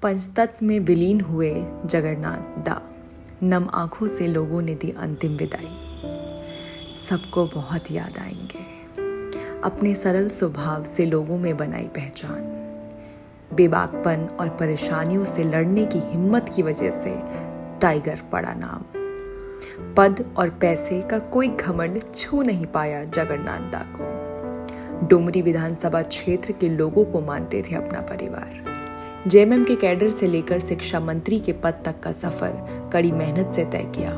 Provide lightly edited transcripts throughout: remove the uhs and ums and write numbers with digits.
पंचतत्व में विलीन हुए जगन्नाथ दा, नम आंखों से लोगों ने दी अंतिम विदाई। सबको बहुत याद आएंगे, अपने सरल स्वभाव से लोगों में बनाई पहचान। बेबाकपन और परेशानियों से लड़ने की हिम्मत की वजह से टाइगर पड़ा नाम। पद और पैसे का कोई घमंड छू नहीं पाया जगन्नाथ दा को। डुमरी विधानसभा क्षेत्र के लोगों को मानते थे अपना परिवार। जेएमएम के कैडर से लेकर शिक्षा मंत्री के पद तक का सफर कड़ी मेहनत से तय किया।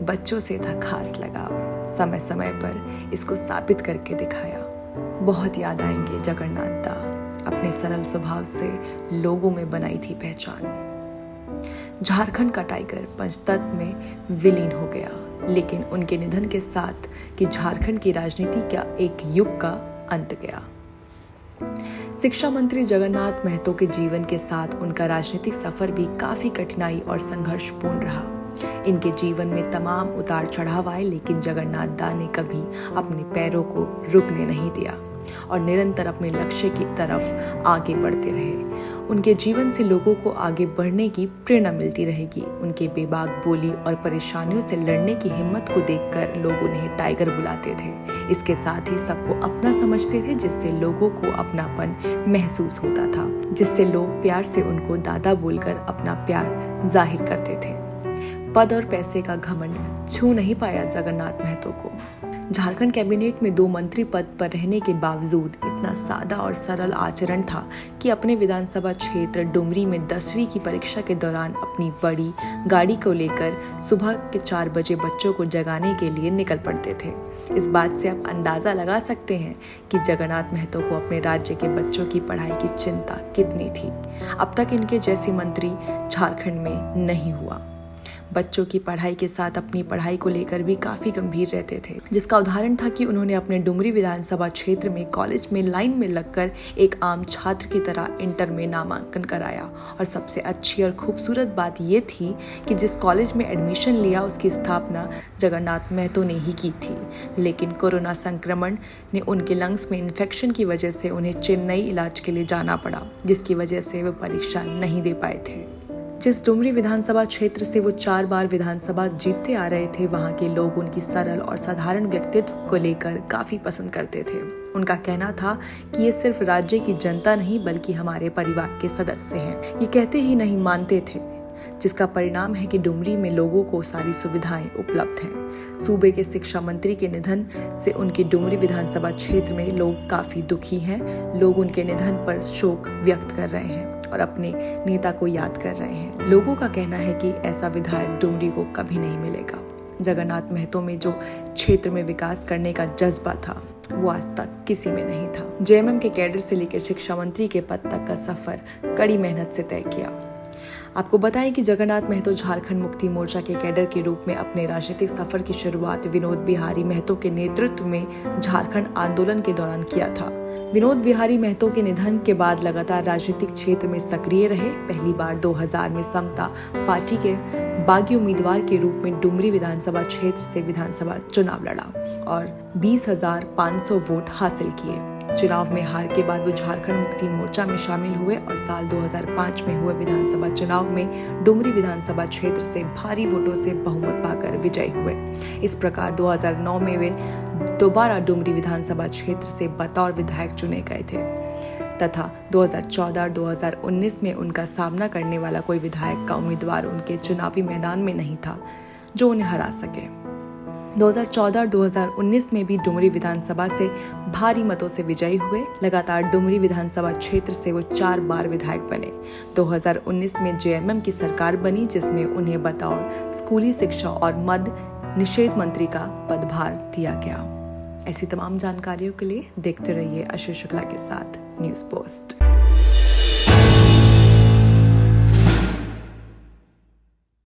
बच्चों से था खास लगाव, समय समय पर इसको साबित करके दिखाया। बहुत याद आएंगे जगन्नाथ दा, अपने सरल स्वभाव से लोगों में बनाई थी पहचान। झारखंड का टाइगर पंचतत्व में विलीन हो गया, लेकिन उनके निधन के साथ कि झारखंड की राजनीति का एक युग का अंत गया। शिक्षा मंत्री जगन्नाथ महतो के जीवन के साथ उनका राजनीतिक सफर भी काफी कठिनाई और संघर्षपूर्ण रहा। इनके जीवन में तमाम उतार चढ़ाव आए, लेकिन जगन्नाथ दा ने कभी अपने पैरों को रुकने नहीं दिया और निरंतर अपने लक्ष्य की तरफ आगे बढ़ते रहे। उनके जीवन से लोगों को आगे बढ़ने की प्रेरणा मिलती रहेगी। उनके बेबाक बोली और परेशानियों से लड़ने की हिम्मत को देखकर लोग उन्हें टाइगर बुलाते थे। इसके साथ ही सबको अपना समझते थे, जिससे लोगों को अपनापन महसूस होता था, जिससे लोग प्यार से उनको दादा बोलकर अपना प्यार जाहिर करते थे। पद और पैसे का घमंड छू नहीं पाया जगन्नाथ महतो को। झारखंड कैबिनेट में 2 मंत्री पद पर रहने के बावजूद इतना सादा और सरल आचरण था कि अपने विधानसभा क्षेत्र डुमरी में 10वीं की परीक्षा के दौरान अपनी बड़ी गाड़ी को लेकर सुबह के 4 बजे बच्चों को जगाने के लिए निकल पड़ते थे। इस बात से आप अंदाजा लगा सकते हैं कि जगन्नाथ महतो को अपने राज्य के बच्चों की पढ़ाई की चिंता कितनी थी। अब तक इनके जैसे मंत्री झारखंड में नहीं हुआ। बच्चों की पढ़ाई के साथ अपनी पढ़ाई को लेकर भी काफी गंभीर रहते थे, जिसका उदाहरण था कि उन्होंने अपने डुमरी विधानसभा क्षेत्र में कॉलेज में लाइन में लगकर एक आम छात्र की तरह इंटर में नामांकन कराया। और सबसे अच्छी और खूबसूरत बात ये थी कि जिस कॉलेज में एडमिशन लिया उसकी स्थापना जगन्नाथ महतो ने ही की थी, लेकिन कोरोना संक्रमण ने उनके लंग्स में इन्फेक्शन की वजह से उन्हें चेन्नई इलाज के लिए जाना पड़ा, जिसकी वजह से वे परीक्षा नहीं दे पाए थे। जिस डुमरी विधानसभा क्षेत्र से वो 4 बार विधानसभा जीतते आ रहे थे, वहाँ के लोग उनकी सरल और साधारण व्यक्तित्व को लेकर काफी पसंद करते थे। उनका कहना था कि ये सिर्फ राज्य की जनता नहीं बल्कि हमारे परिवार के सदस्य हैं। ये कहते ही नहीं मानते थे, जिसका परिणाम है कि डुमरी में लोगों को सारी सुविधाएं उपलब्ध हैं। सूबे के शिक्षा मंत्री के निधन से उनके डुमरी विधानसभा क्षेत्र में लोग काफी दुखी हैं। लोग उनके निधन पर शोक व्यक्त कर रहे हैं और अपने नेता को याद कर रहे हैं। लोगों का कहना है कि ऐसा विधायक डुमरी को कभी नहीं मिलेगा। जगन्नाथ महतो में जो क्षेत्र में विकास करने का जज्बा था, वो आज तक किसी में नहीं था। जेएमएम के कैडर से लेकर शिक्षा मंत्री के पद तक का सफर कड़ी मेहनत से तय किया। आपको बताएं कि जगन्नाथ महतो झारखंड मुक्ति मोर्चा के कैडर के रूप में अपने राजनीतिक सफर की शुरुआत विनोद बिहारी महतो के नेतृत्व में झारखंड आंदोलन के दौरान किया था। विनोद बिहारी महतो के निधन के बाद लगातार राजनीतिक क्षेत्र में सक्रिय रहे। पहली बार 2000 में समता पार्टी के बागी उम्मीदवार के रूप में डुमरी विधानसभा क्षेत्र से विधानसभा चुनाव लड़ा और 20,500 वोट हासिल किए। चुनाव में हार के बाद वो झारखंड मुक्ति मोर्चा में शामिल हुए और साल 2005 में हुए विधानसभा चुनाव में डुमरी विधानसभा क्षेत्र से भारी वोटों से बहुमत पाकर विजयी हुए। इस प्रकार 2009 में वे दोबारा डुमरी विधानसभा क्षेत्र से बतौर विधायक चुने गए थे तथा 2014 और 2019 में उनका सामना करने वाला कोई विधायक का उम्मीदवार उनके चुनावी मैदान में नहीं था जो उन्हें हरा सके। 2014 और 2019 में भी डुमरी विधानसभा से भारी मतों से विजयी हुए। लगातार डुमरी विधानसभा क्षेत्र से वो 4 बार विधायक बने। 2019 में जेएमएम की सरकार बनी, जिसमें उन्हें बतौर स्कूली शिक्षा और मद निषेध मंत्री का पदभार दिया गया। ऐसी तमाम जानकारियों के लिए देखते रहिए आशीष शुक्ला के साथ न्यूज़ पोस्ट।